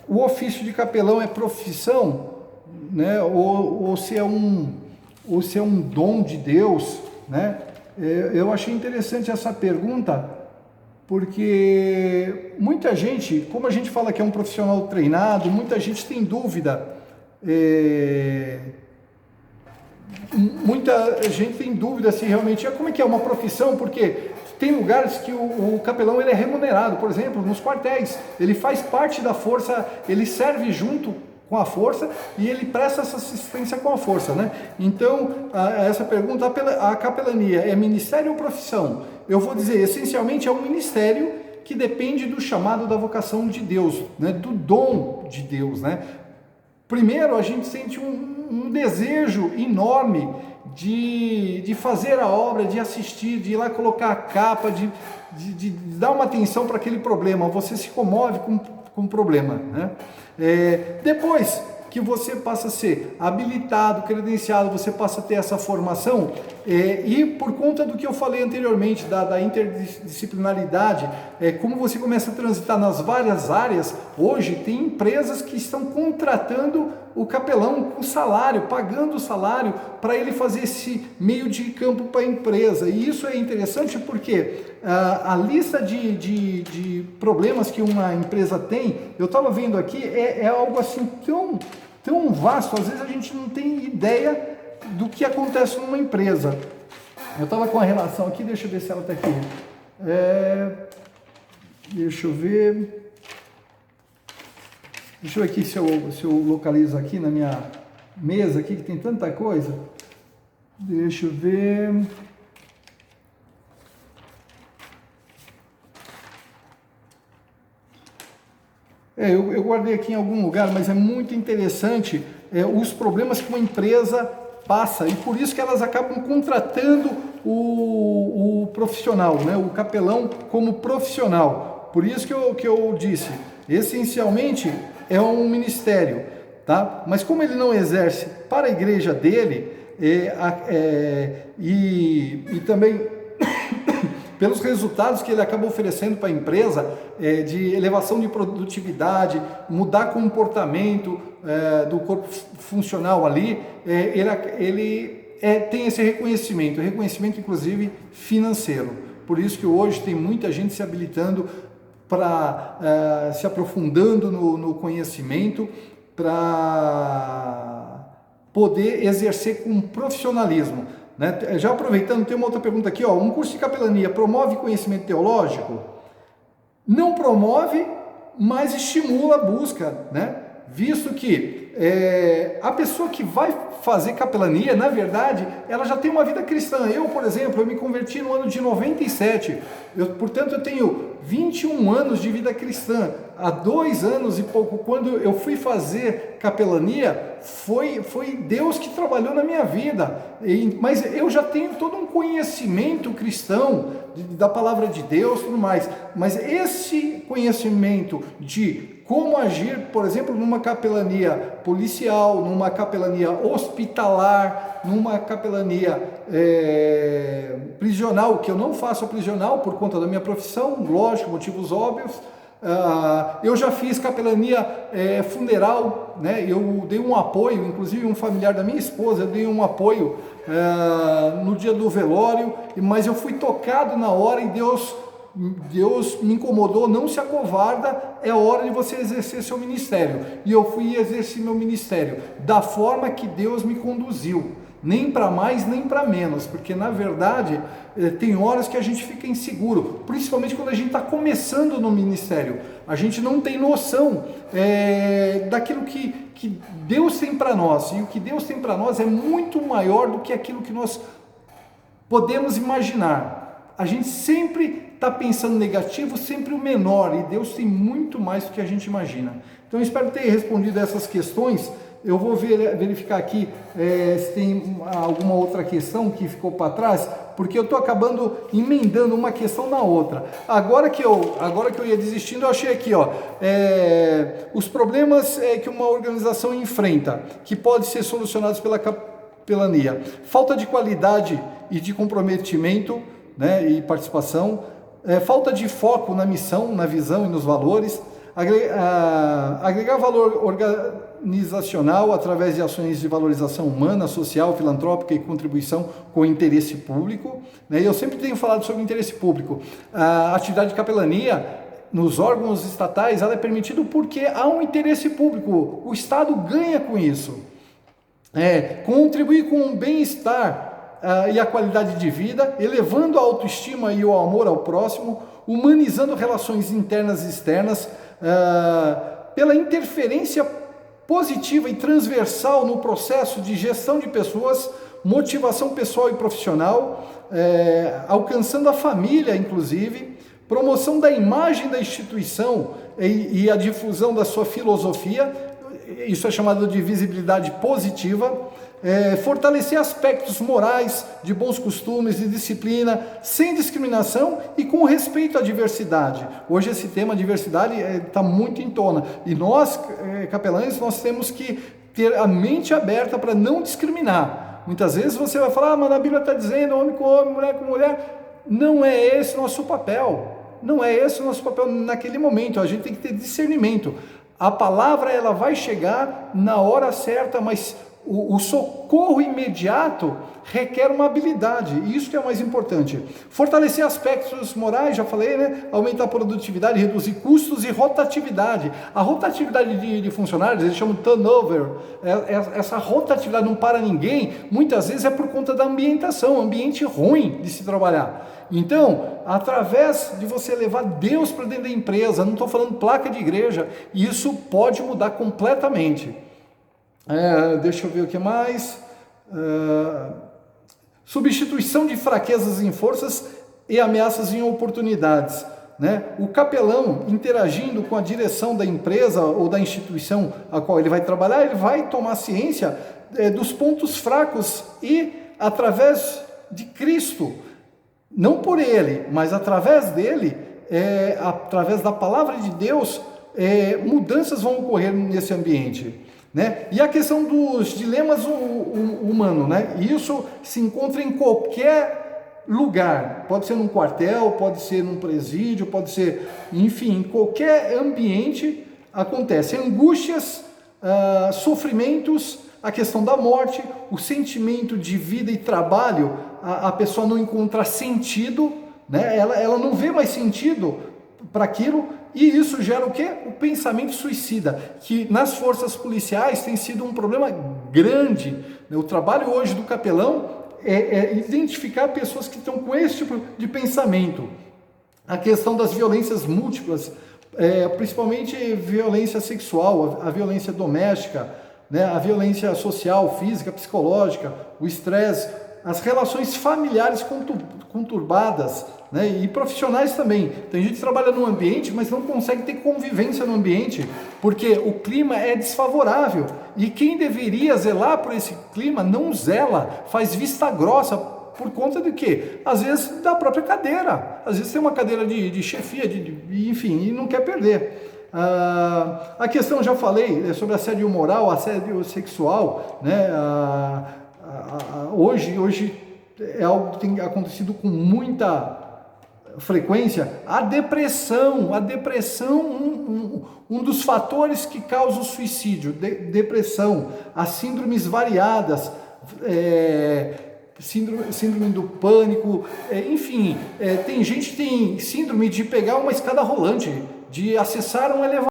o ofício de capelão é profissão, né? Ou se é um dom de Deus, né? Eu achei interessante essa pergunta, porque muita gente, como a gente fala que é um profissional treinado, muita gente tem dúvida. Muita gente tem dúvida se realmente como é que é uma profissão, porque tem lugares que o capelão ele é remunerado, por exemplo, nos quartéis, ele faz parte da força, ele serve junto com a força e ele presta essa assistência com a força, né? Então, essa pergunta, a capelania é ministério ou profissão? Eu vou dizer, essencialmente é um ministério que depende do chamado da vocação de Deus, né? Do dom de Deus, né? Primeiro, a gente sente um desejo enorme de fazer a obra, de assistir, de ir lá colocar a capa, de dar uma atenção para aquele problema. Você se comove com o problema, né? Depois que você passa a ser habilitado, credenciado, você passa a ter essa formação, e por conta do que eu falei anteriormente, da interdisciplinaridade, como você começa a transitar nas várias áreas, hoje tem empresas que estão contratando o capelão com salário, pagando o salário para ele fazer esse meio de campo para a empresa. E isso é interessante porque a lista de problemas que uma empresa tem, eu estava vendo aqui, é algo assim tão vasto, às vezes a gente não tem ideia do que acontece numa empresa. Eu estava com a relação aqui, deixa eu ver se ela está aqui. Deixa eu ver aqui se eu localizo aqui na minha mesa aqui, que tem tanta coisa. Deixa eu ver. Eu guardei aqui em algum lugar, mas é muito interessante os problemas que uma empresa passa, e por isso que elas acabam contratando o profissional, né? O capelão como profissional. Por isso que eu disse, essencialmente é um ministério, tá? Mas como ele não exerce para a igreja dele, e também pelos resultados que ele acaba oferecendo para a empresa, de elevação de produtividade, mudar comportamento do corpo funcional ali, ele tem esse reconhecimento inclusive financeiro. Por isso que hoje tem muita gente se habilitando, se aprofundando no conhecimento, para poder exercer com profissionalismo, né? Já aproveitando, tem uma outra pergunta aqui, um curso de capelania promove conhecimento teológico? Não promove, mas estimula a busca, né? Visto que a pessoa que vai fazer capelania, na verdade, ela já tem uma vida cristã. Eu, por exemplo, eu me converti no ano de 97, portanto eu tenho 21 anos de vida cristã. Há 2 anos e pouco, quando eu fui fazer capelania, foi Deus que trabalhou na minha vida, mas eu já tenho todo um conhecimento cristão da palavra de Deus e tudo mais, mas esse conhecimento de como agir, por exemplo, numa capelania policial, numa capelania hospitalar, numa capelania prisional, que eu não faço a prisional por conta da minha profissão, lógico, motivos óbvios. Eu já fiz capelania funeral, né? Eu dei um apoio, inclusive um familiar da minha esposa, eu dei um apoio no dia do velório, mas eu fui tocado na hora e Deus me incomodou, não se acovarda, é hora de você exercer seu ministério. E eu fui exercer meu ministério da forma que Deus me conduziu, nem para mais nem para menos, porque na verdade tem horas que a gente fica inseguro, principalmente quando a gente está começando no ministério, a gente não tem noção daquilo que Deus tem para nós, e o que Deus tem para nós é muito maior do que aquilo que nós podemos imaginar. A gente sempre está pensando negativo, sempre o menor, e Deus tem muito mais do que a gente imagina. Então eu espero ter respondido essas questões. Eu vou verificar aqui se tem alguma outra questão que ficou para trás, porque eu estou acabando emendando uma questão na outra. Agora que eu ia desistindo, eu achei aqui, os problemas que uma organização enfrenta, que podem ser solucionados pela capelania: falta de qualidade e de comprometimento, né, e participação, falta de foco na missão, na visão e nos valores, Agregar valor organizacional através de ações de valorização humana, social, filantrópica e contribuição com interesse público. Né? Eu sempre tenho falado sobre interesse público. A atividade de capelania nos órgãos estatais, ela é permitida porque há um interesse público, o Estado ganha com isso. Contribuir com o bem-estar e a qualidade de vida, elevando a autoestima e o amor ao próximo, humanizando relações internas e externas, pela interferência positiva e transversal no processo de gestão de pessoas, motivação pessoal e profissional, alcançando a família, inclusive, promoção da imagem da instituição e a difusão da sua filosofia, isso é chamado de visibilidade positiva, fortalecer aspectos morais, de bons costumes, de disciplina, sem discriminação e com respeito à diversidade. Hoje esse tema diversidade está muito em tona e nós, capelães, nós temos que ter a mente aberta para não discriminar. Muitas vezes você vai falar, mas a Bíblia está dizendo homem com homem, mulher com mulher. Não é esse o nosso papel. Não é esse o nosso papel naquele momento. A gente tem que ter discernimento. A palavra ela vai chegar na hora certa, mas o socorro imediato requer uma habilidade, e isso que é o mais importante. Fortalecer aspectos morais, já falei, né? Aumentar a produtividade, reduzir custos e rotatividade. A rotatividade de funcionários, eles chamam de turnover, essa rotatividade não para ninguém, muitas vezes é por conta da ambientação, ambiente ruim de se trabalhar. Então, através de você levar Deus para dentro da empresa, não estou falando placa de igreja, isso pode mudar completamente. Deixa eu ver o que mais. Substituição de fraquezas em forças e ameaças em oportunidades. Né? O capelão, interagindo com a direção da empresa ou da instituição a qual ele vai trabalhar, ele vai tomar ciência dos pontos fracos e, através de Cristo, não por ele, mas através dele, através da palavra de Deus, mudanças vão ocorrer nesse ambiente. Né? E a questão dos dilemas humanos, né? Isso se encontra em qualquer lugar, pode ser num quartel, pode ser num presídio, pode ser, enfim, em qualquer ambiente acontece angústias, sofrimentos, a questão da morte, o sentimento de vida e trabalho, a pessoa não encontra sentido, né? Ela não vê mais sentido para aquilo, e isso gera o quê? O pensamento suicida, que nas forças policiais tem sido um problema grande. O trabalho hoje do capelão é identificar pessoas que estão com esse tipo de pensamento. A questão das violências múltiplas, principalmente violência sexual, a violência doméstica, né? A violência social, física, psicológica, o estresse, as relações familiares conturbadas, né? E profissionais também. Tem gente que trabalha num ambiente, mas não consegue ter convivência no ambiente, porque o clima é desfavorável. E quem deveria zelar por esse clima não zela, faz vista grossa, por conta de quê? Às vezes da própria cadeira. Às vezes tem uma cadeira de chefia, enfim, e não quer perder. A questão, já falei, sobre assédio moral, assédio sexual, né? Hoje é algo que tem acontecido com muita frequência. A depressão, um dos fatores que causa o suicídio, depressão, as síndromes variadas, síndrome do pânico, enfim, tem gente que tem síndrome de pegar uma escada rolante, de acessar um elevador.